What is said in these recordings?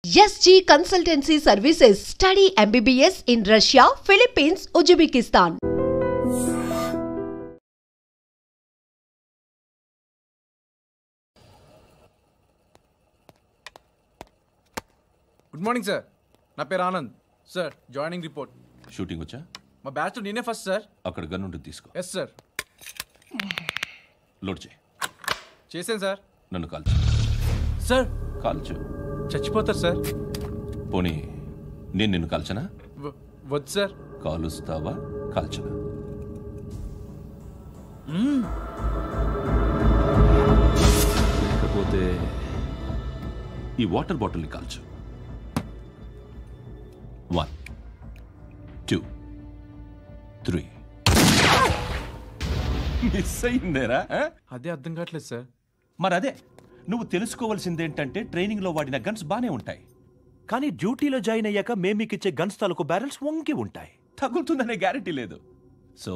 SG Consultancy Services. Study MBBS in Russia, Philippines, Uzbekistan. Good morning sir. నా పేరు Anand sir. Joining report. Shooting వచ్చా? మా batch నేనే first sir. అక్కడ gun ఉంటుంది, తీసుకో. Yes sir. లోడ్ చేయి. చేశాను సార్. నన్ను కాల్చు. సార్ కాల్చు. చచ్చిపోతారు సార్. పోనీ నేను నిన్ను కాల్చనా? వద్దు సార్. కాలుస్తావా కాల్చనా? లేకపోతే ఈ వాటర్ బాటిల్ని కాల్చు. 1 2 3. మిస్ అయిందేరా? అదే అర్థం కావట్లేదు సార్. మరదే నువ్వు తెలుసుకోవాల్సిందేంటంటే ట్రైనింగ్లో వాడిన గన్స్ బానే ఉంటాయి, కానీ డ్యూటీలో జాయిన్ అయ్యాక మేము మీకు ఇచ్చే గన్స్ తాలూకు బ్యారెల్స్ వంగి ఉంటాయి. తగులుతుందనే గ్యారెంటీ లేదు. సో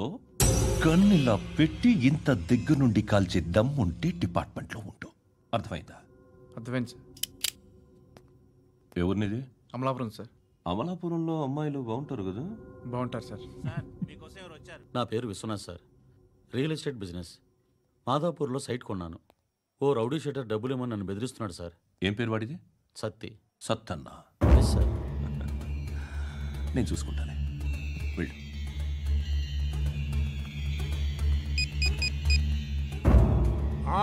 గన్ ఇలా పెట్టి ఇంత దగ్గర నుండి కాల్చే దమ్ ఉంటే డిపార్ట్మెంట్లో ఉంటూ. అర్థమైందా? అర్థమైంది సార్. ఎవరినిది? అమలాపురం సార్. అమలాపురంలో అమ్మాయిలు బాగుంటారు కదా? బాగుంటారు సార్. నా పేరు Vishwanath sir. Real estate business. మాధాపూర్లో సైట్ కొన్నాను. ఓ రౌడీ షెటర్ డబ్బులేమని నన్ను బెదిరిస్తున్నాడు సార్. ఏం పేరు వాడిది? సత్తి. సత్తన్నా? Yes sir. నేను చూసుకుంటానే, వెళ్ళు.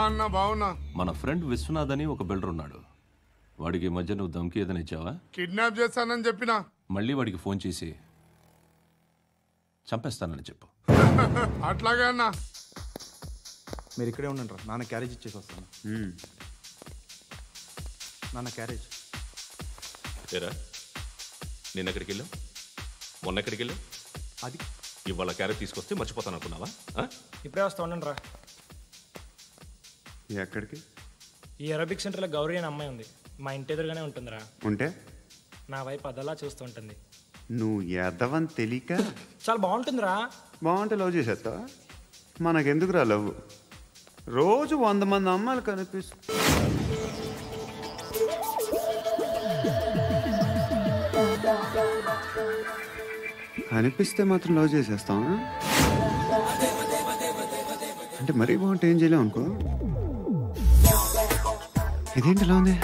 అన్న బావున్నా. మన ఫ్రెండ్ విశ్వనాథ్ అని ఒక బిల్డర్ ఉన్నాడు. వాడికి ఈ మధ్య నువ్వు ధమ్కి ఏదైనా ఇచ్చావా? కిడ్నాప్ చేస్తానని చెప్పినా. మళ్ళీ వాడికి ఫోన్ చేసి చంపేస్తానని చెప్పు. అట్లాగే అన్న. మీరు ఇక్కడే ఉండండి రా. నాన్న క్యారేజ్ ఇచ్చేసి వస్తాను. నాన్న క్యారేజ్. ఏరా, నిన్న ఎక్కడికి వెళ్ళావు? మొన్న ఎక్కడికి వెళ్ళావు? అది ఇవాళ క్యారెట్ తీసుకొస్తే మర్చిపోతాను అనుకున్నావా? ఇప్పుడే వస్తా ఉండండి రా. ఎక్కడికి? ఈ అరబిక్ సెంటర్లో గౌరీ అనే అమ్మాయి ఉంది. మా ఇంటి ఎదురుగానే ఉంటుందిరా. ఉంటే నా వైపు అదలా చూస్తూ ఉంటుంది. నువ్వు ఎదవని తెలియక చాలా బాగుంటుందిరా. బాగుంటే లవ్ చేసేస్తావా? మనకెందుకురా లవ్? రోజు 100 మంది అమ్మాయిలు కనిపిస్తే మాత్రం లవ్ చేసేస్తావా? అంటే మరీ బాగుంటే ఏం చేయలేవు అనుకో. ఇదేంటి ఇలా ఉంది?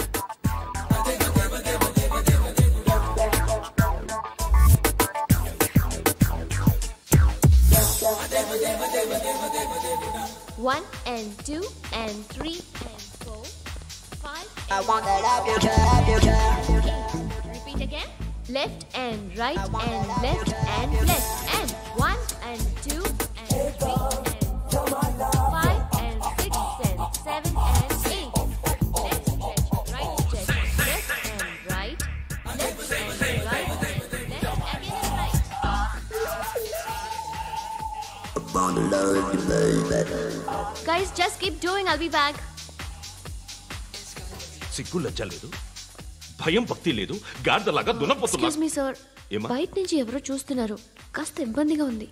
One and two and three and four, 5. I want that up your chair. Repeat again. Left and right and left and left and 1 and 2 and 3 and 4, 5 and 6 and 7 and 8. Left stretch, right stretch, left and right, left and right, left again and right. Guys, just keep doing. I'll be back. సిగ్గు లజ్జ లేదు, భయం భక్తి లేదు, గాడిదలాగా దున్నపోతున్నా. Excuse me, sir. బయట నుంచి ఎవరో చూస్తున్నారు. కాస్త ఇబ్బందిగా ఉంది.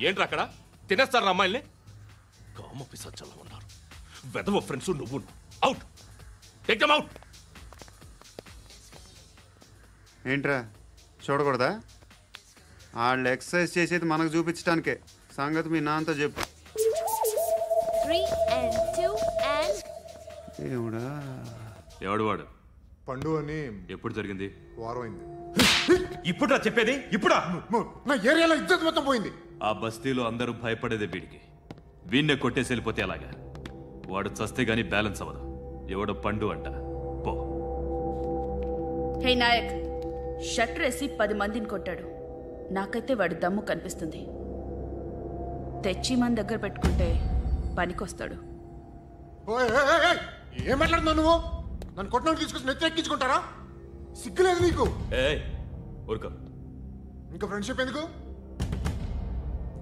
ఏంట్రా అక్కడ? తినేస్తారా అమ్మాయిల్ని? కామ పిశాచాలా ఉన్నారు. వెదవ ఫ్రెండ్స్ నువ్వు. Out, take them out. ఏంట్రా చూడకూడదా? వాళ్ళు ఎక్సర్సైజ్ చేసేది మనకు చూపించడానికే. సంగతి మీ నాన్నతో చెప్పు. 3 and 2 and ఏమిడా? ఎవడు వాడు? పండు అని. ఎప్పుడు జరిగింది? వారం అయింది. ఇప్పుడా చెప్పేది? ఇప్పుడా? నా ఏరియాలో ఇజ్జత్ మొత్తం పోయింది. ఆ బస్తీలో అందరూ భయపడేదే వీడికి. వీణ్ణే కొట్టేసి వెళ్ళిపోతే అలాగా? వాడు చస్తే గానీ బ్యాలెన్స్ అవ్వదు. ఎవడో పండు అంట. పో. హే నాయక్, షట్టర్ వేసి 10 మందిని కొట్టాడు. నాకైతే వాడి దమ్ము కనిపిస్తుంది. తెచ్చి మన దగ్గర పెట్టుకుంటే పనికొస్తాడు. ఏం మాట్లాడుతున్నావు నువ్వు? నన్ను కొట్టిన తీసుకొచ్చి నెత్తెక్కించుకుంటారా? సిగ్గులేదు నీకు? ఊరుకో. ఇంకా ఫ్రెండ్షిప్ ఎందుకు?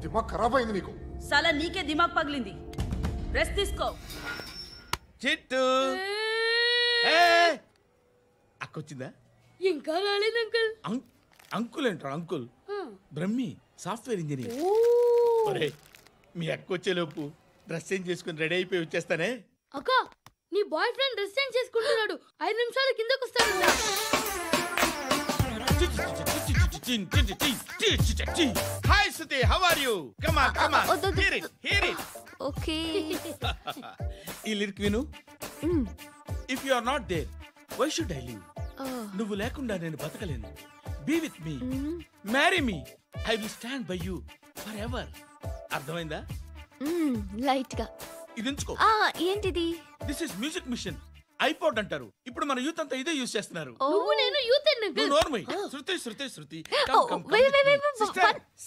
దిమాగ్ ఖరాబ్ అయింది నీకు. సలా నీకే దిమాగ్ పగిలింది. రెస్ట్ తీసుకో. చిట్టు అక్కొచ్చిందా? ఇంకా రాలేదు అంకుల్. అంకుల్ ఏంట్రా? Uncle Brahmi, software engineer. మీ అక్క వచ్చేలోపు డ్రెస్ చేంజ్ చేసుకుని రెడీ అయిపోయి వచ్చేస్తానే. అక్క నీ బాయ్ ఫ్రెండ్ డ్రెస్ చేంజ్ చేసుకుంటున్నాడు 5 నిమిషాలు కిందకు వస్తాడు. Hi Suthi, how are you? Come on come on, hear it. Okay. ఈ లిరిక్ విను. If you are not there why should I live? నువ్వు లేకుండా నేను బతకలేను. Be with me, marry me, I will stand by you forever. అర్థమైందా? Light గా. ఇది ఉంచుకో. ఏంటిది? This is music machine, iPod అంటారు. ఇప్పుడు మన యూత్ అంతా ఇదే యూస్ చేస్తున్నారు. నువ్వు నేను యూత్ నోర్మై. శృతి శృతి శృతి,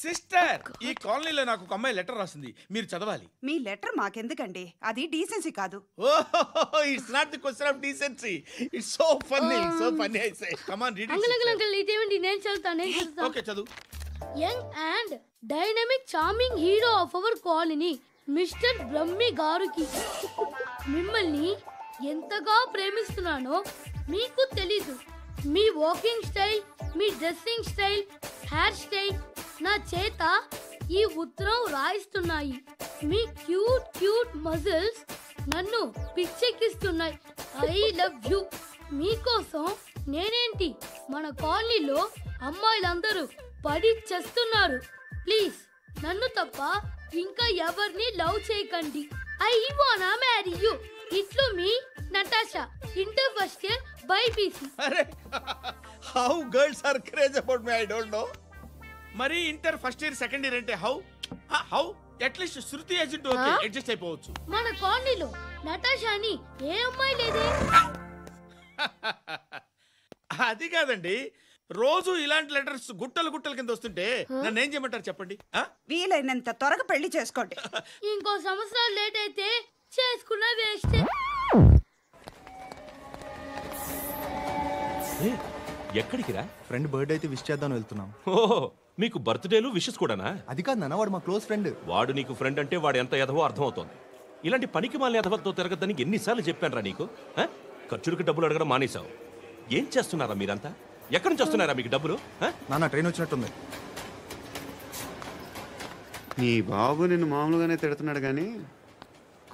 సిస్టర్, ఈ కాలనీలో నాకు ఒక అమ్మాయి లెటర్ రాసింది, మీరు చదవాలి. మీ లెటర్ మాకెందుకండి, అది డీసెన్సీ కాదు. It's not the question of decency, it's so funny, so funny. I say come on read it. Uncle ఇదేంటి? నేను చదువుతాను. ఓకే చదువు. Young and dynamic charming hero of our colony mister Brahmi గారికి మిమ్మల్ని ఎంతగా ప్రేమిస్తున్నానో మీకు తెలీదు. మీ వాకింగ్ స్టైల్, మీ డ్రెస్సింగ్ స్టైల్, హెయిర్ స్టైల్ నా చేత ఈ ఉత్తరం రాయిస్తున్నాయి. మీ క్యూట్ క్యూట్ మజిల్స్ నన్ను పిచ్చెక్కిస్తున్నాయి. I love you. మీకోసం నేనేంటి, మన కాలనీలో అమ్మాయిలందరూ పడి చేస్తున్నారు. ప్లీజ్ నన్ను తప్ప ఇంకా ఎవరిని లవ్ చేయకండి. ఐ వానా మ్యారీ యూ. ఇట్లు మీ Natasha, inter first year BiPC. అరే how girls are craze about me, I don't know. మరి inter first year second year అంటే how how at least Shruti agent okay adjust అయిపోవచ్చు. మన కాలనీలో నటాషా అని ఏ అమ్మాయి లేదే. అది కాదండి, రోజు ఇలాంటి లెటర్స్ గుట్టలు గుట్టల కింద వస్తుంటే నన్ను ఏం చేయమంటారు చెప్పండి? వీలైనంత త్వరగా పెళ్లి చేసుకోండి. ఇంకో సంవత్సరాలు లేట్ అయితే చేసుకున్న వేస్ట్. ఎక్కడికి రా? ఫ్రెండ్ బర్త్డే అయితే విష్ చేద్దాం వెళ్తున్నాం. ఓహో, మీకు బర్త్డేలు విషెస్ కూడానా? అది కాదు నాన్న, వాడు మా క్లోజ్ ఫ్రెండ్. వాడు నీకు ఫ్రెండ్ అంటే వాడు ఎంత ఎదవో అర్థమవుతోంది. ఇలాంటి పనికి మాలిన ఎదవతో తిరగద్దని ఎన్నిసార్లు చెప్పాను రా నీకు? ఖర్చులకు డబ్బులు అడగడం మానేశావు. ఏం చేస్తున్నారా మీరంతా? ఎక్కడి నుంచి వస్తున్నారా మీకు డబ్బులు? నాన్న ట్రైన్ వచ్చినట్టుంది. నీ బాబు నిన్ను మామూలుగానే తిడుతున్నాడు కానీ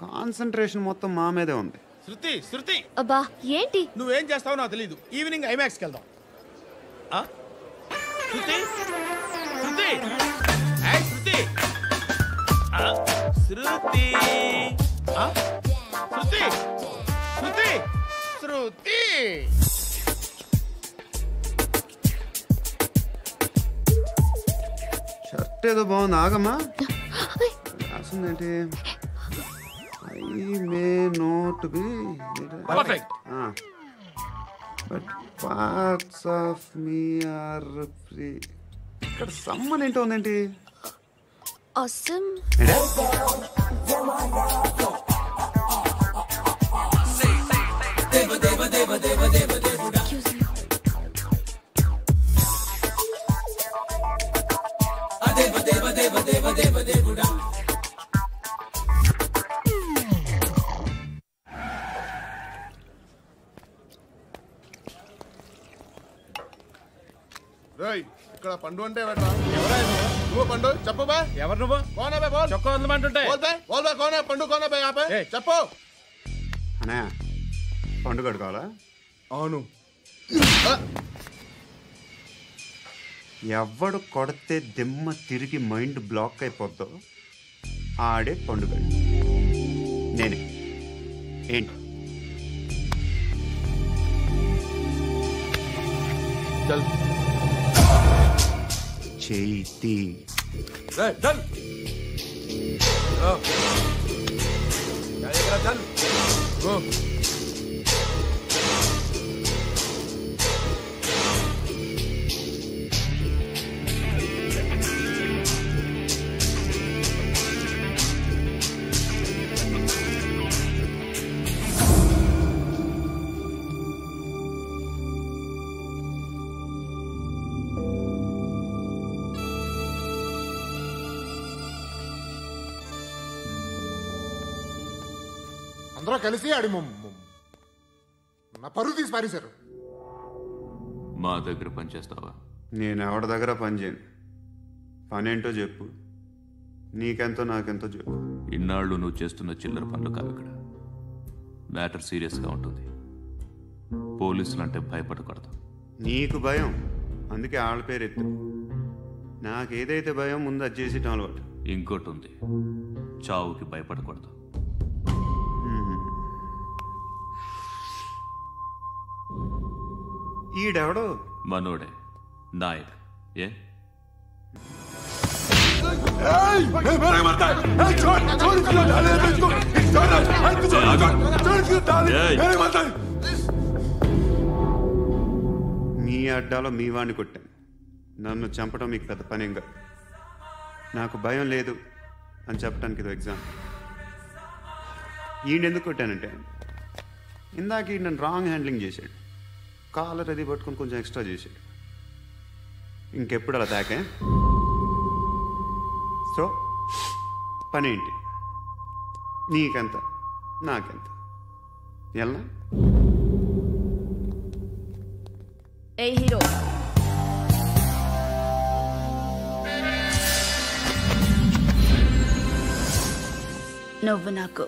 కాన్సన్ట్రేషన్ మొత్తం మా మీదే ఉంది. శృతి శృతి, అబ్బా ఏంటి? నువ్వేం చేస్తావో నాకు తెలీదు. ఈవినింగ్ ఐమాక్స్కి వెళ్దాం. శృతి శృతి శృతి శృతి శృతి శృతి శృతి. షర్ట్ ఏదో బాగుంది, ఆగమ్మా. రాసిందేంటి? I may not be perfect but parts of me are free. ఇక్కడ సమ్మన్ ఏంటో ఉందేంటి? awesome. ఇక్కడ పండు అంటే నువ్వు పండు చెప్పు బా. ఎవరు నువ్వు? కోనా బే బోల్. చొక్కా వదలమంటుంటే బోల్ బే కోనా పండు కోనా బే ఆపే చెప్పు. అనే పండు కడుకోవాలా? అవును. ఎవడు కొడితే దిమ్మ తిరిగి మైండ్ బ్లాక్ అయిపోద్దో ఆడే పండుగ. నేనే. ఏంటి? చేతి అందరూ కలిసి ఆడి నా పరువు తీసి పారేశారు. మా దగ్గర పని చేస్తావా? నేను ఎవరి దగ్గర పని చేయను. పనేంటో చెప్పు. నీకెంతో నాకెంతో చెప్పు. ఇన్నాళ్ళు నువ్వు చేస్తున్న చిల్లర పనులు కావు ఇక్కడ. మ్యాటర్ సీరియస్గా ఉంటుంది. పోలీసులు అంటే భయపడకూడదు. నీకు భయం, అందుకే ఆళ్ళ పేరు ఎత్తు. నాకేదైతే భయం ముందు అది చేసేటం అలవాటు. ఇంకోటి ఉంది, చావుకి భయపడకూడదు. ఈడెవడో మనోడే నాయక్. ఏ మీ అడ్డాలో మీ వాడిని కొట్టాను. నన్ను చంపడం మీకు పెద్ద పనేంగా. నాకు భయం లేదు అని చెప్పడానికి ఇది ఎగ్జామ్. ఈయనెందుకు కొట్టానంటే ఇందాక ఈ నన్ను రాంగ్ హ్యాండ్లింగ్ చేశాడు. కాలర్ అది పట్టుకొని కొంచెం ఎక్స్ట్రా చేశాడు. ఇంకెప్పుడు అలా తాకే. సో పనేంటి? నీకెంత నాకెంత ఎలా? ఏ హీరో, నువ్వు నాకు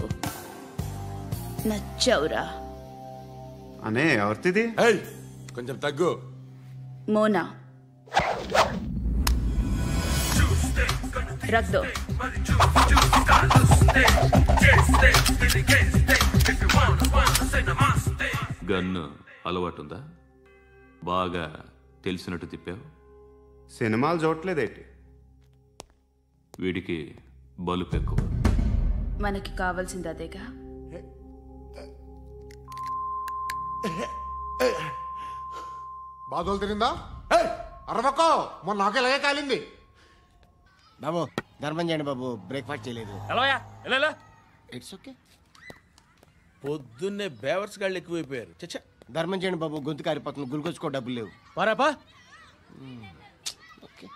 నచ్చవురా. అనే ఎవరిది? కొంచెం తగ్గు. మోనా రక్ దో. గన్ను అలవాటుందా? బాగా తెలిసినట్టు తిప్పావు. సినిమాలు చూడట్లేదేంటి? వీడికి బలుపు ఎక్కువ. మనకి కావాల్సింది అదేగా. బాధలు తిరిందా? అరవకో, మొన్న నాకు ఇలాగే కాలింది. బాబు ధర్మం చేయండి బాబు, బ్రేక్ఫాస్ట్ చేయలేదు. It's okay. పొద్దున్నే బేవర్స్ గాళ్ళు ఎక్కువైపోయారు. చచ్చా, ధర్మం చేయండి బాబు, గొంతు కారిపోతుంది, గుల్కొచ్చుకో డబ్బులు లేవు. పారాపా. ఓకే.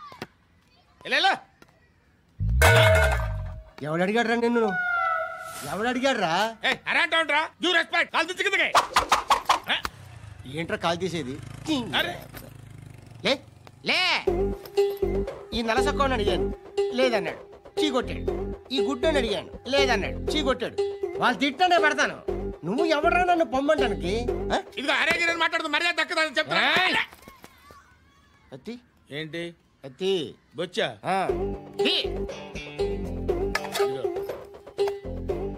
ఎవడు అడిగాడు రా నిన్ను? ఎవడు అడిగాడు రా? ఏంట్రా కాల్ తీసేది? లే ఈ నలసక్కని అడిగాను, లేదన్నాడు, చీ కొట్టాడు. ఈ గుడ్డని అడిగాను, లేదన్నాడు, చీ కొట్టాడు. వాళ్ళు తిట్టానే పెడతాను. నువ్వు ఎవడరా నన్ను పొమ్మంటానికి? అత్తి ఏంటి? అత్తి బొచ్చా?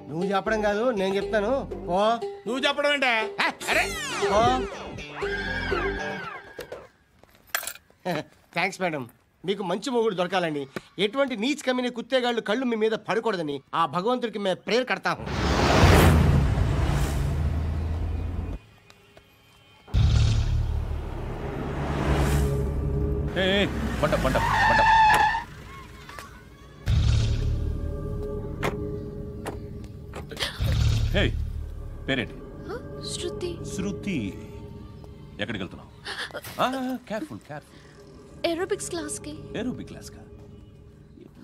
నువ్వు చెప్పడం కాదు, నేను చెప్తాను. ఓ నువ్వు చెప్పడం ఏంటే? Thanks madam. మీకు మంచి మొగుడు దొరకాలని, ఎటువంటి నీచ్ కమ్మిన కుత్తేగాళ్ళు కళ్ళు మీ మీద పడకూడదని ఆ భగవంతుడికి మేము ప్రేయర్ కడతాము. పేరేంటి? శృతి. శృతి. ఎక్కడికి వెళ్తున్నావు? Careful careful. ఏరోబిక్స్ క్లాస్ కి. ఏరోబిక్ క్లాస్ కా?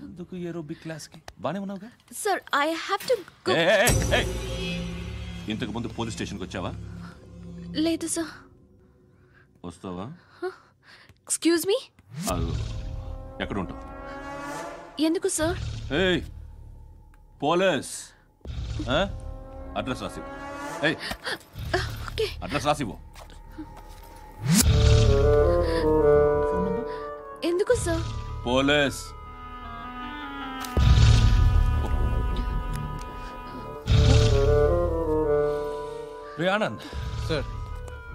ఎందుకు ఏరోబిక్ క్లాస్ కి? బానే ఉన్నావుగా? Sir I have to go. ఇంతకు ముందు పోలీస్ స్టేషన్కి వచ్చావా? లేదు సార్. వస్తావా? Excuse me. ఎక్కడ ఉంటావు? ఎందుకు సార్? పోలీస్ అడ్రస్ రాసివ్వు. అడ్రస్ రాసివ్వు. ఎందుకు సార్? పోలీస్. రే ఆనంద్ సార్,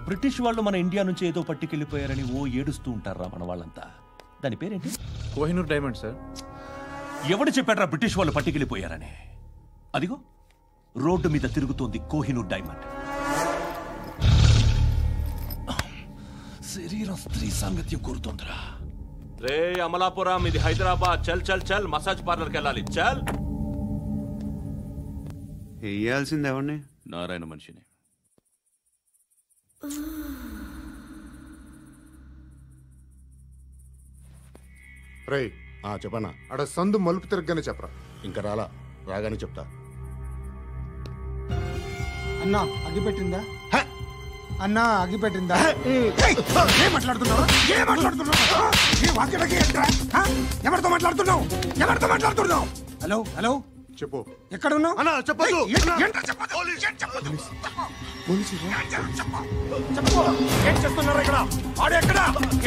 బ్రిటిష్ వాళ్ళు మన ఇండియా నుంచి ఏదో పట్టుకెళ్ళిపోయారని ఓ ఏడుస్తూ ఉంటారా మన వాళ్ళంతా. దాని పేరేంటి? Kohinoor diamond sir. ఎవడు చెప్పాడ్రా బ్రిటిష్ వాళ్ళు పట్టుకెళ్ళిపోయారని? అదిగో రోడ్డు మీద తిరుగుతోంది కోహినూర్ డైమండ్. శరీరం స్త్రీ సాంగత్యం కోరుతోందిరా. రే అమలాపురం, ఇది హైదరాబాద్. చల్ చల్ చల్, మసాజ్ పార్లర్కి వెళ్ళాలి. చల్. వేయాల్సింది ఎవరిని? నారాయణ మనిషిని. రే చెప్పనా? అడ సందు మలుపు తిరగగానే చెప్పరా. ఇంకా రాగానే చెప్తా. అన్నా అగిపెట్టిందా? అన్నా అగిపెట్టిందా? ఏం మాట్లాడుతున్నావు? ఎవరితో మాట్లాడుతున్నావు? హలో హలో, చెప్పు. ఎక్కడ ఉన్నావు? అన్నా చెప్పొద్దు. ఏం చేస్తున్నారు ఇక్కడ? ఆడు ఎక్కడ?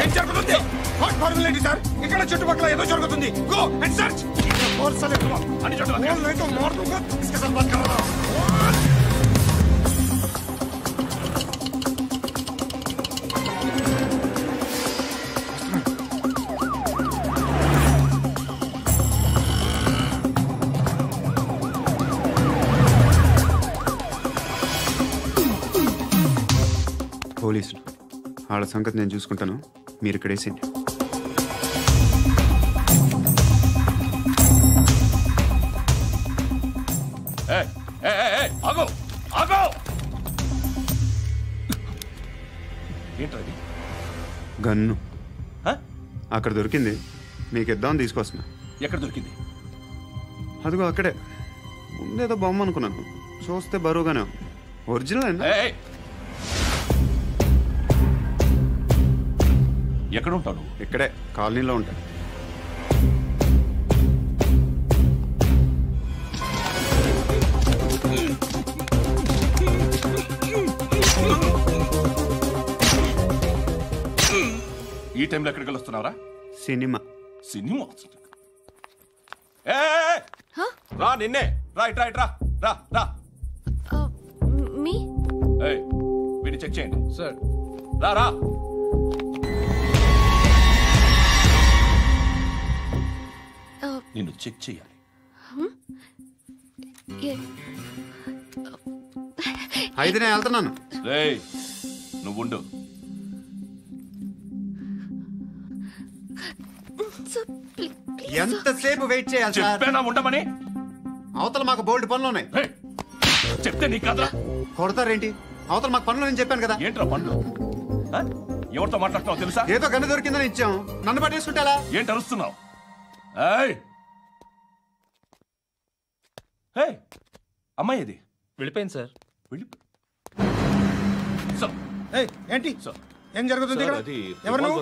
ఏం జరుగుతుంది? వాట్ ఫార్మల్ ఏంటి సార్? ఇక్కడ చుట్టుపక్కల ఏదో జరుగుతుంది. Go and search. అని పోలీసులు వాళ్ళ సంగతి నేను చూసుకుంటాను, మీరు ఇక్కడ వేసేయండి. ఏంటది? గన్ను అక్కడ దొరికింది, మీకు ఇద్దామని తీసుకొస్తున్నా. ఎక్కడ దొరికింది? అదిగో అక్కడే. ముందేదో బొమ్మ అనుకున్నాను, చూస్తే బరువుగానే ఒరిజినల్ అండి. ఎక్కడ ఉంటాడు? ఇక్కడే కాలనీలో ఉంటాడు. ఈ టైంలో ఎక్కడికి వస్తున్నారా? సినిమా. సినిమా? రా నిన్నే. రైట్ రైట్ రా రా రా. మీ వీడిని చెక్ చేయండి సార్. రా రా. నిన్ను చెక్ చేయాలి. అయితే నేను వెళ్తున్నాను. నువ్వుండు. ఎంతసేపు వెయిట్ చేయాలి సార్? చెప్పేనా ఉండమని? అవతల మాకు బోల్డ్ పనులు ఉన్నాయి. చెప్తే నీకు కదా కొడతారేంటి? అవతల మాకు పనులు నేను చెప్పాను కదా. ఏంట్రా పనులు? ఎవరితో మాట్లాడుతున్నావు తెలుసా? ఏదో గన్ను దొరికిందని ఇచ్చాం, నన్ను పట్టేసుకుంటా. ఏంటి అరుస్తున్నావు? అమ్మాయి ఇది వెళ్ళిపోయింది సార్. ఏంటి ఏం జరుగుతుంది ఇక్కడ? ఎవరు నువ్వు?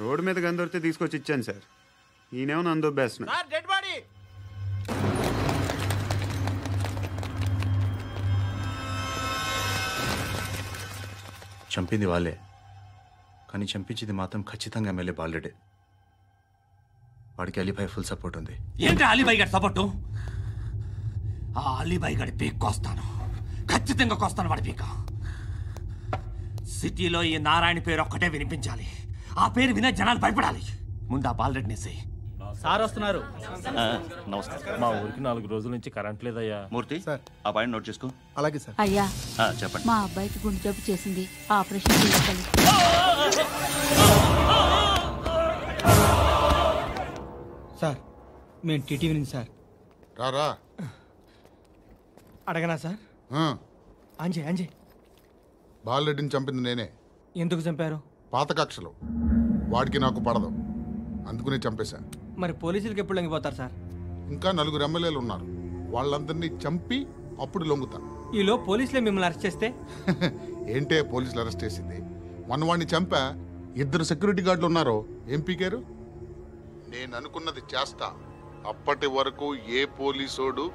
రోడ్డు మీద గన్ను దొరికితే తీసుకొచ్చి ఇచ్చాను సార్. ఈయనేమో నన్ను దొబ్బేస్తున్నా. చంపింది వాళ్ళే, కానీ చంపించింది మాత్రం ఖచ్చితంగా ఎమ్మెల్యే బాలుడే. వాడికి అలీబాయ్ ఫుల్ సపోర్ట్ ఉంది. ఏంటి అలీబాయ్ గారి సపోర్టు? ఆ అలీబాయ్ గారి పీక్ కోస్తాను, ఖచ్చితంగా కోస్తాను వాడి పీక. సిటీలో ఈ నారాయణ పేరు ఒక్కటే వినిపించాలి. ఆ పేరు వినే జనాలు భయపడాలి. ముందు ఆ బాలరెడ్డిని సార్ వస్తున్నారు. నమస్కారం. మా ఊరికి 4 రోజుల నుంచి కరెంట్ లేదయ్యా. మూర్తి ఆ పాయింట్ నోట్ చేసుకో. అలాగే సార్. అయ్యా చెప్పండి. మా అబ్బాయికి గుండె జబ్బు చేసింది, ఆపరేషన్ చేయాలి. సార్ మేము టీటీవీ నుంచి సార్. రారా. అడగనా సార్? అంజే అంజే బాలరెడ్డిని చంపింది నేనే. ఎందుకు చంపారు? పాత కక్షలు, వాడికి నాకు పడదు, అందుకునే చంపేశా. మరి పోలీసులకి ఎప్పుడు లొంగిపోతారు సార్? ఇంకా 4 ఎమ్మెల్యేలు ఉన్నారు, వాళ్ళందరినీ చంపి అప్పుడు లొంగుతా. ఈలో పోలీసులే మిమ్మల్ని అరెస్ట్ చేస్తే? ఏంటే పోలీసులు అరెస్ట్ చేసింది? మొన్న వాడిని చంపా, 2 సెక్యూరిటీ గార్డులు ఉన్నారు, ఏం పీకారు? నేను అనుకున్నది చేస్తా, అప్పటి వరకు ఏ పోలీసోడు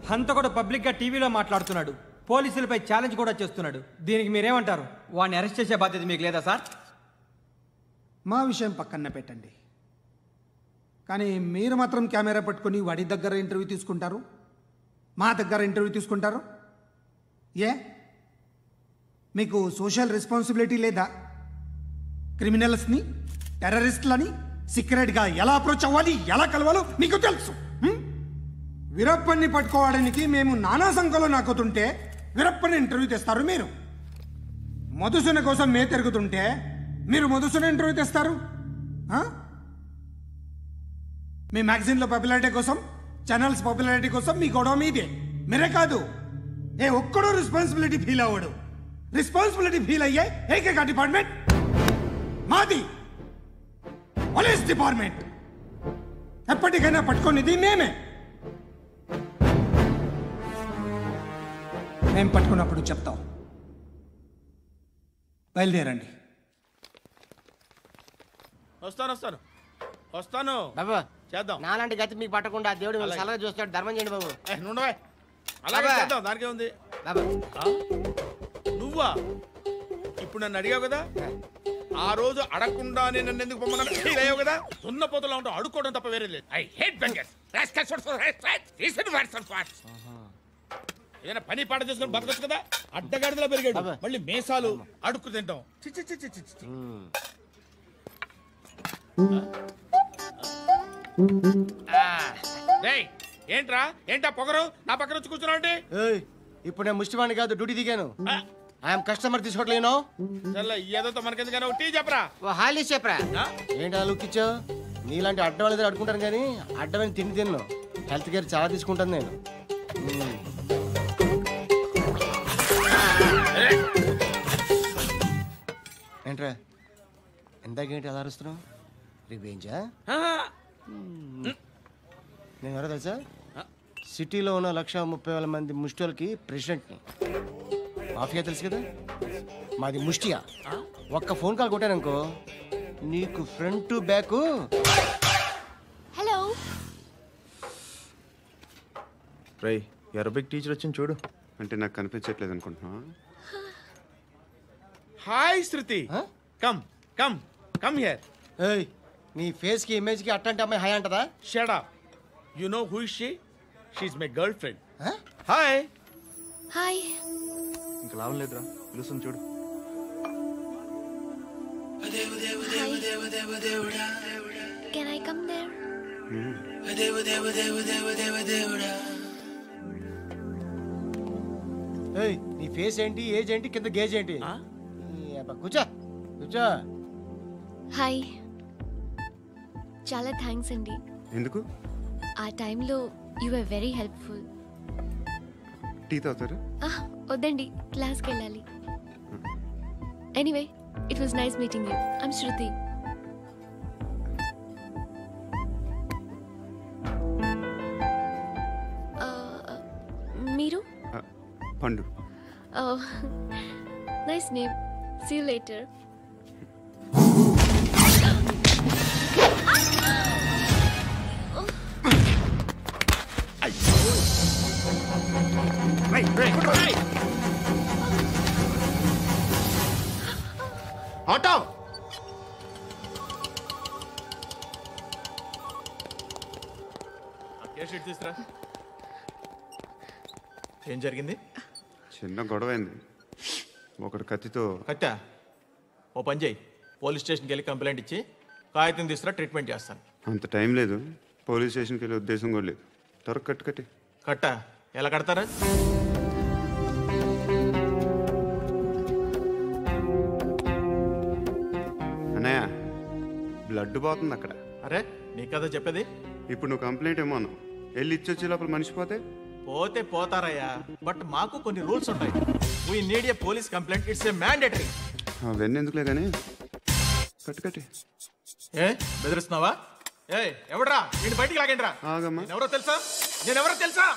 హంతకుడు పబ్లిక్ గా టీవీలో మాట్లాడుతున్నాడు, పోలీసులపై ఛాలెంజ్ కూడా చేస్తున్నాడు. దీనికి మీరేమంటారు? వాడిని అరెస్ట్ చేసే బాధ్యత మీకు లేదా సార్? మా విషయం పక్కన పెట్టండి, కానీ మీరు మాత్రం కెమెరా పట్టుకొని వాడి దగ్గర ఇంటర్వ్యూ తీసుకుంటారు, మా దగ్గర ఇంటర్వ్యూ తీసుకుంటారు. ఏ మీకు సోషల్ రెస్పాన్సిబిలిటీ లేదా? క్రిమినల్స్ని, టెర్రరిస్టులని సీక్రెట్గా ఎలా అప్రోచ్ అవ్వాలి, ఎలా కలవాలో మీకు తెలుసు. వీరప్పన్ని పట్టుకోవడానికి మేము నానా సంఖ్యలో నాకుతుంటే వీరప్పని ఇంటర్వ్యూ తెస్తారు మీరు. మధుసూన కోసం మే తిరుగుతుంటే మీరు మధుసూన ఇంటర్వ్యూ తెస్తారు. మీ మ్యాగజైన్లో పాపులారిటీ కోసం, ఛానల్స్ పాపులారిటీ కోసం మీ గొడవ మీదే. మీరే కాదు, ఏ ఒక్కడో రెస్పాన్సిబిలిటీ ఫీల్ అవ్వడు. రెస్పాన్సిబిలిటీ ఫీల్ అయ్యే ఏకైక డిపార్ట్మెంట్ మాది, పోలీస్ డిపార్ట్మెంట్. ఎప్పటికైనా పట్టుకునేది మేమే. మేము పట్టుకున్నప్పుడు చెప్తాం. బయలుదేరండి. వస్తాను బాబా చేద్దాం. నాలాంటి గతి మీకు పట్టకుండా దేవుడు మిమ్మల్ని సలహా చూస్తాడు. ధర్మం చేయండి బాబు. నుండవే అలాగే బాబా. చేద్దాం, దానికే ఉంది. బాబా నువ్వా ఇప్పుడు నన్ను అడిగావు కదా, ఆ రోజు అడగకుండా నేను నన్ను ఎందుకు పొమ్మన్నా ఫీల్ అయ్యావు కదా. సున్న పోతలో ఉంటావు, అడుక్కోవడం తప్ప వేరే లేదు. I hate bangers. ఏదైనా పని పాట చేసుకుని బతకొచ్చు కదా. అడ్డగాడిదలా పెరిగాడు, మళ్ళీ మేసాలు అడుక్కు తింటాం. చి చి చి చి చి చి. రేయ్, ఏంటా పొగరు నా పక్కన వచ్చి కూర్చున్నావు అంటే? ఇప్పుడు నేను ముష్టివాణి కాదు, డ్యూటీ దిగాను. ఐఎమ్ కస్టమర్ తీసుకోవట్లేను. ఏదో మనకెందుకైనా టీ చెప్పరా, హాలీస్ చెప్పరా. ఏంటి లుక్ ఇచ్చావు? నీలాంటి అడ్డం వాళ్ళ దగ్గర అడుకుంటాను కానీ అడ్డమైన తిండి తిన్ను. హెల్త్ కేర్ చాలా తీసుకుంటాను నేను. ఏంట్రా ఇందాకేంటి అలా అరుస్తున్నావు? రివేంజా? నేను ఎవరో తెలుసా? సిటీలో ఉన్న 130,000 మంది ముష్టిలకి ప్రెసిడెంట్ని. మాఫియా తెలుసు కదా, మాది ముష్టియా. ఒక్క ఫోన్ కాల్ కొట్టాననుకో నీకు ఫ్రంట్ టు బ్యాక్. హలో రై, అరబిక్ టీచర్ వచ్చింది చూడు. అంటే నాకు కనిపించట్లేదు అనుకుంటున్నా. Hi Shruti, come come come here. ఏయ్, నీ ఫేస్ కి ఇమేజ్ కి అట్టంటే అమ్మాయి హాయ్ అంటదా? Shut up. You know who is she? She is my girlfriend. Hi hi. ఇంకా లాభం లేదురా, పిలుస్తుంది చూడు. Can I come there? ఏయ్, నీ ఫేస్ ఏంటి, ఏజ్ ఏంటి, కింద గేజ్ ఏంటి? కూర్చో కూర్చో. హాయ్. చాలా థ్యాంక్స్ అండి. ఎందుకు? ఆ టైంలో you are very helpful. Tea తాగుతారా? వద్దండి, క్లాస్కి వెళ్ళాలి. Anyway, it was nice meeting you. I'm Shruti. మీరు? Pandu. Nice name. See you later. Auto. తీసురా. ఏం జరిగింది? చిన్న గొడవ అయింది. ఒకడు కత్తితో. కట్టా? ఓ పని చేయి, పోలీస్ స్టేషన్కి వెళ్ళి కంప్లైంట్ ఇచ్చి కాగితం తీసుకురా, ట్రీట్మెంట్ చేస్తాను. అంత టైం లేదు, పోలీస్ స్టేషన్కి వెళ్ళే ఉద్దేశం కూడా లేదు. త్వరగా కట్టి. కట్టా? ఎలా కడతారా? అన్నయ్య, బ్లడ్ పోతుంది అక్కడ. అరే, నీ కదా చెప్పేది. ఇప్పుడు నువ్వు కంప్లైంట్ ఏమో అన్నావు, వెళ్ళి ఇచ్చొచ్చే లోపల మనిషి పోతే పోతారయ్యా, బట్ మాకు కొన్ని రూల్స్ ఉంటాయి. We need a police complaint, it's a mandatory. అవన్నీ ఎందుకులే కానీ కట్టి. ఏ బెదిరిస్తున్నావా? ఏ ఎవడ్రా, నేను బయటికి లాగండిరా. ఎవరో తెలుసా? నేనెవరో తెలుసా?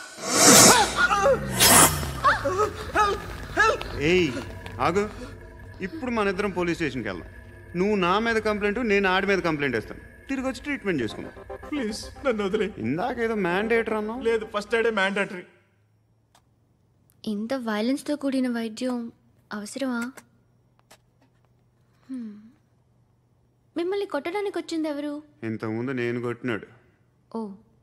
ఏయ్ ఆగు, ఇప్పుడు మన ఇద్దరం పోలీస్ స్టేషన్కి వెళ్దాం. నువ్వు నా మీద కంప్లైంట్, నేను ఆడి మీద కంప్లైంట్ వేస్తాను. తిరిగి వచ్చి ట్రీట్మెంట్ చేసుకుందాం. ప్లీజ్ నన్ను వదిలే. ఇందాకేదో మ్యాండేటరీ అన్నావు. లేదు, ఫస్ట్ ఎయిడే మ్యాండేటరీ. ఇంత వైలెన్స్తో కూడిన వైద్యం అవసరమా? మిమ్మల్ని కొట్టడానికి వచ్చింది ఎవరు? ఇంతకుముందు నేను కొట్టినాడు. ఓ,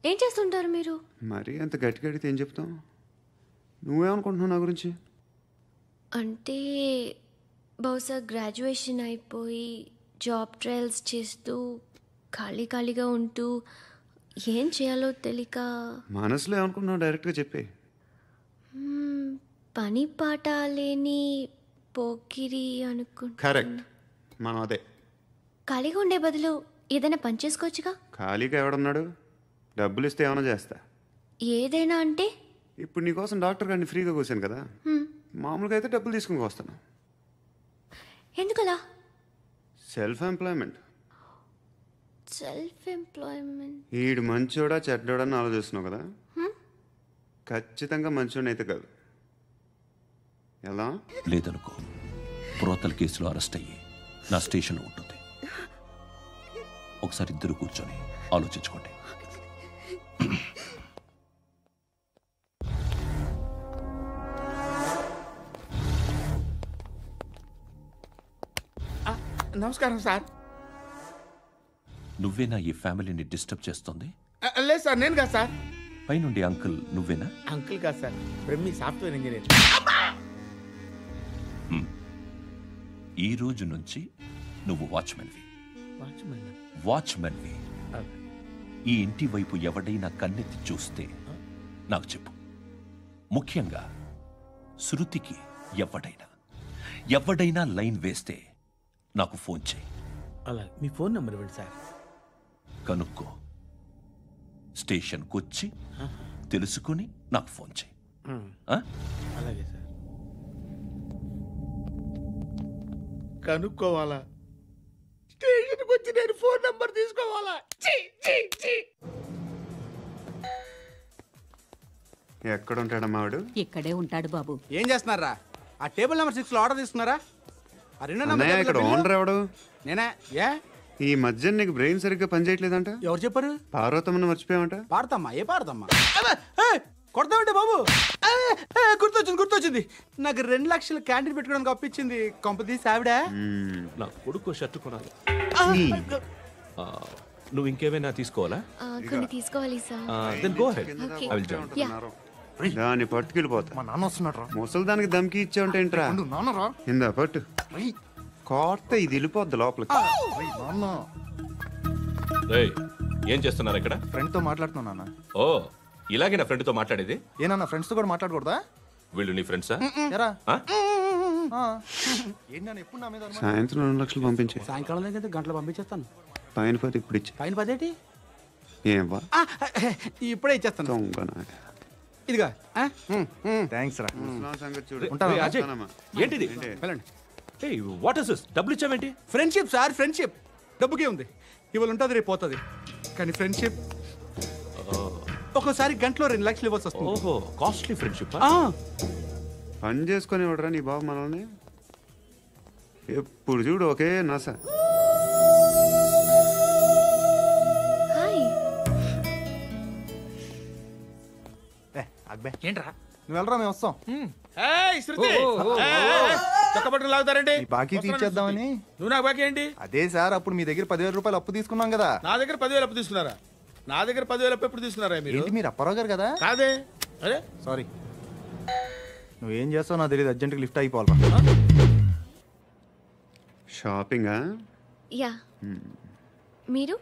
ఏం చేస్తుంటారు మీరు? మరి అంత గట్టిగా అడిగితే ఏం చెప్తావు? నువ్వేమనుకుంటున్నావు నా గురించి? అంటే బహుశా గ్రాడ్యుయేషన్ అయిపోయి జాబ్ ట్రయల్స్ చేస్తూ ఖాళీగా ఉంటూ ఏం చేయాలో తెలియక. మనసులో ఏమనుకుంటున్నావు డైరెక్ట్గా చెప్పే. పని పాట లేని పోకిరి అనుకుంటా. కరెక్ట్, మనం అదే. ఖాళీగా ఉండే బదులు ఏదైనా పని చేసుకోవచ్చుగా. ఖాళీగా ఎవడున్నాడు? డబ్బులు ఇస్తే ఏమైనా చేస్తా. ఏదైనా అంటే? ఇప్పుడు నీకోసం డాక్టర్ గారిని ఫ్రీగా కూర్చాను కదా, మామూలుగా అయితే డబ్బులు తీసుకుని వస్తాను. ఎందుకలా? Self employment. ఈడు మంచోడా చెడ్డోడా అని ఆలోచిస్తున్నావు కదా. ఖచ్చితంగా మంచోడని అయితే కాదు. ఎలా? లేదనుకో, ప్రోతల కేసులో అరెస్ట్ అయ్యి నా స్టేషన్లో ఉంటుంది. ఒకసారి ఇద్దరు కూర్చొని ఆలోచించుకోండి. నమస్కారం సార్. నువ్వేనా ఈ ఫ్యామిలీని డిస్టర్బ్ చేస్తుంది? లేదు సార్, నేను కాదు సార్. పైనుండి అంకుల్ నువ్వేనా? అంకుల్ కాదు సార్, బ్రహ్మి సాఫ్ట్వేర్ ఇంజనీర్. ఈ రోజు నుంచి నువ్వు వాచ్మెన్వి. ఈ ఇంటి వైపు ఎవడైనా కన్నెత్తి చూస్తే నాకు చెప్పు. ముఖ్యంగా శృతికి ఎవడైనా లైన్ వేస్తే నాకు ఫోన్ చేయి. అలా మీ ఫోన్ నెంబర్ ఇవ్వండి సార్. కనుక్కో, స్టేషన్కి వచ్చి తెలుసుకుని నాకు ఫోన్ చేయి. అలాగే సార్. కనుక్కోవాలా? స్టేషన్కి వచ్చి నేను ఫోన్ నెంబర్ తీసుకోవాలా? ఎక్కడ ఉంటాడమ్మా వాడు? ఇక్కడే ఉంటాడు బాబు. ఏం చేస్తున్నారా? ఆ టేబుల్ నెంబర్ 6 లో ఆర్డర్ తీసుకున్నారా? ఇక్కడ ఓనర్ ఎవడు? నేనే. ఏ ఈ మధ్య నీకు బ్రెయిన్ సరిగ్గా పనిచేయట్లేదంట. ఎవరు చెప్పారు? పార్వతమ్మను మర్చిపోయామంట. పాడతామ్మా? ఏ పాడతామ్మా? కొడతామంటే బాబు. గుర్తొచ్చింది. నాకు 2 లక్షలు క్యాంటీన్ పెట్టుకోవడానికి అప్పించింది కొంపదీసి ఆవిడ. నా కొడుకు షర్టు కొనాలి. నువ్వు ఇంకేమైనా తీసుకోవాలా? కొన్ని తీసుకోవాలి sir. Then go ahead. Okay. I will join. దాన్ని పట్టుకెళ్ళిపోతా. మా నాన్న వస్తున్నాడు రా. ముసలి దానికి దమ్కి ఇచ్చావుంటే ఏంట్రా? నాన్నరా ఇందా పట్టు. కోర్త ఇది వెళ్ళిపోద్ది లోపలికి. నాన్న ఏం చేస్తున్నారు ఇక్కడ? ఫ్రెండ్ తో మాట్లాడుతున్నా నాన్న. ఓ, ఇలాగే నా ఫ్రెండ్ తో మాట్లాడేది? ఏనా ఫ్రెండ్స్ తో కూడా మాట్లాడకూడదా? వీళ్ళు నీ ఫ్రెండ్సా? ఎరా సాయంత్రం 2 లక్షలు పంపించే. సాయంకాలం దగ్గర గంటలు పంపించేస్తాను. పైన 10 ఇప్పుడు ఇచ్చే. పైన 10 ఏంటి? ఏం వా ఇప్పుడే ఇచ్చేస్తాను. ఇదిగా థ్యాంక్స్ రా. ఏంటిది? What is this? డబ్బులు ఇచ్చావేంటి? Friendship sir, friendship. డబ్బుకే ఉంది, ఇవాళ ఉంటుంది రేపు పోతుంది. కానీ ఫ్రెండ్షిప్ ఒక్కోసారి గంటలో 2 లక్షలు ఇవ్వాల్సి వస్తుంది. ఓహో, కాస్ట్లీ ఫ్రెండ్షిప్. పని చేసుకొని ఇవ్వడరా నీ బాబు మనల్ని? ఎప్పుడు చూడు ఒకే నాస. ఏంట్రా? నువ్వు వెళ్ళరా, మేము వస్తాం. చక్కబట్టలు లాగుతారండి. బాకీ తీర్చేద్దామని. నువ్వు నాకు బాకీ ఏంటి? అదే సార్, అప్పుడు మీ దగ్గర 10,000 రూపాయలు అప్పు తీసుకున్నాం కదా. నా దగ్గర 10,000 అప్పు తీసుకున్నారా? నా దగ్గర 10,000 అప్పు ఎప్పుడు తీసుకున్నారా మీరు? ఏంటి మీరు అప్పారావు గారు కదా? కాదే. అరే సారీ. నువ్వేం చేస్తావు నాకు తెలియదు, అర్జెంట్గా లిఫ్ట్ అయిపోవాలి. షాపింగా? యా. మీరు?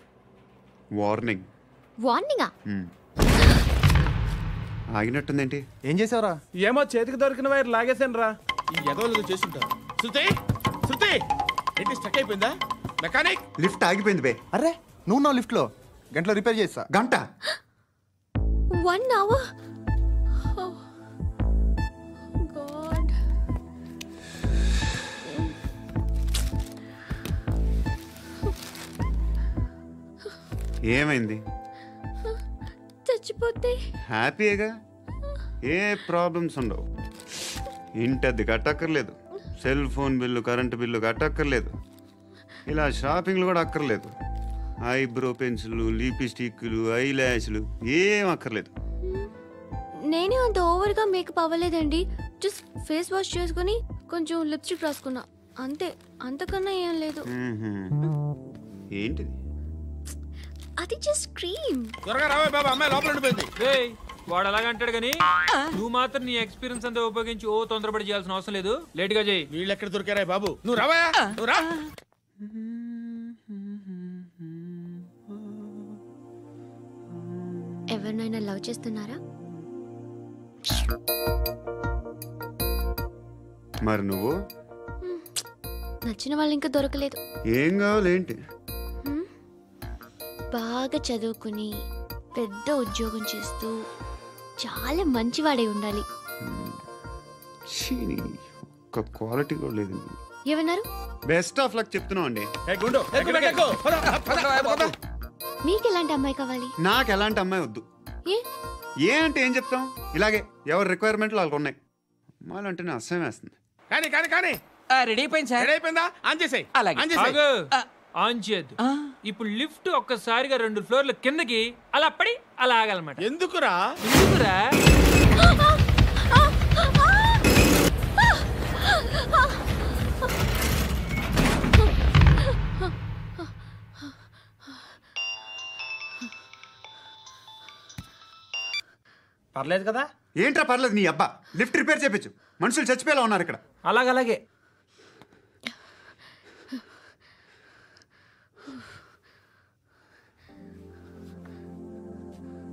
వార్నింగ్. వార్నింగా? ఆగినట్టుందేంటి? ఏం చేసావురా? ఏమో చేతికి దొరికిన వైర్ లాగేసాను రా. ఈ ఎదవలు చేస్తుంటారు. శృతి ఏంటి స్టక్ అయిపోయిందా? మెకానిక్ లిఫ్ట్ ఆగిపోయింది బే. అరే నువ్వు నా లిఫ్ట్ లో గంటలో రిపేర్ చేస్తా. గంట? 1 hour? Oh God. ఏమైంది? చచ్చిపోతే హ్యాపీగా, ఏ ప్రాబ్లమ్స్ ఉండవు. ఇంటి అద్దె కట్టక్కర్లేదు, cell phone bill, current bill కట్టక్కర్లేదు, ఇలా షాపింగ్లు కూడా అక్కర్లేదు. ఐబ్రో పెన్సిల్లు, లిప్స్టిక్లు, ఐ ల్యాష్లు ఏం అక్కర్లేదు. నేనే అంత ఓవర్గా మేకప్ అవ్వలేదండి. జస్ట్ ఫేస్ వాష్ చేసుకుని కొంచెం లిప్స్టిక్ రాసుకున్నా అంతే, అంతకన్నా ఏం లేదు. ఏంటిది? అది జస్ట్ క్రీమ్. త్వరగా రావే బాబా, అమ్మాయి లోపల ఉండిపోయింది. వాడు అలాగంటాడు కానీ నువ్వు మాత్రం నీ ఎక్స్పీరియన్స్ అంతా ఉపయోగించి ఓ తొందరపడి చేయాల్సిన అవసరం లేదు. లేట్ గా చేయి. వీళ్ళు ఎక్కడ దొరికారా బాబు? నువ్వు రావా, నువ్వు రా. ఎవరినైనా లవ్ చేస్తున్నారా? మరి నువ్వు? నచ్చిన వాళ్ళు ఇంకా దొరకలేదు. ఏం కావాలి ఏంటి? బాగా చదువుకుని పెద్ద ఉద్యోగం చేస్తూ చాలా మంచివాడే ఉండాలి. ఒక్క క్వాలిటీ కూడా లేదు. ఏమన్నారు? బెస్ట్ ఆఫ్ లక్ చెప్తున్నావు అండి. మీకు ఎలాంటి అమ్మాయి కావాలి? నాకు ఎలాంటి అమ్మాయి వద్దు. ఏ అంటే ఏం చెప్తాం, ఇలాగే ఎవరి రిక్వైర్మెంట్లు వాళ్ళకు ఉన్నాయి. అమ్మాయిలు అంటేనే అసహ్యం వేస్తుంది. కానీ కానీ కానీ రెడీ అయిపోయింది సార్. రెడీ అయిపోయిందా? ఆన్ చేసేయ్. అలాగే. ఆన్ చేసేయ్. ఆన్ చేయద్దు. ఇప్పుడు లిఫ్ట్ ఒక్కసారిగా 2 ఫ్లోర్ల కిందకి అలా పడి అలా ఆగాలన్నమాట. ఎందుకురా? పర్లేదు కదా? ఏంట్రా పర్లేదు నీ అబ్బా. లిఫ్ట్ రిపేర్ చేయించు. మనుషులు చచ్చిపోయేలా ఉన్నారు ఇక్కడ. అలాగే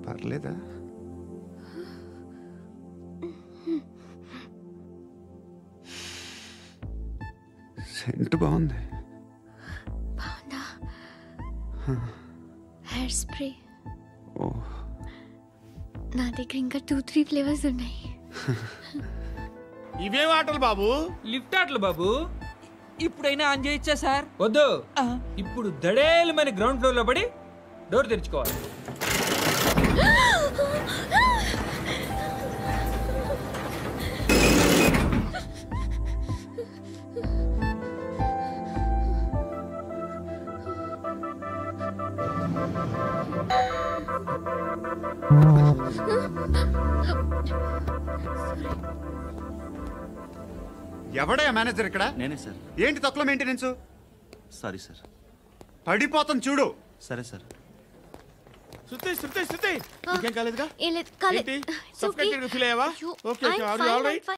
పర్లేదా? సెంట్ బాగుంది. హెయిర్ స్ప్రే ఓ, నా దగ్గర ఇంకా 2-3 ఫ్లేవర్స్ ఉన్నాయి. ఇవేం ఆటలు బాబు? లిఫ్ట్ ఆటలు బాబు. ఇప్పుడైనా ఆన్ చేయొచ్చా సార్? వద్దు. ఇప్పుడు దడేలు మన గ్రౌండ్ ఫ్లోర్ లో పడి డోర్ తెరుచుకోవాలి. ఎవడయ్యా మేనేజర్ ఇక్కడ? నేనే సార్. ఏంటి తక్కువ మెయింటెనెన్స్? Sorry sir. పడిపోతాం చూడు. సరే సార్. శృతి నీకేం కాలేదుగా? ఏం లేదు, కాలేదు. ఏంటి? Suffocated గా ఫీల్ అయ్యావా? Okay, are you all right?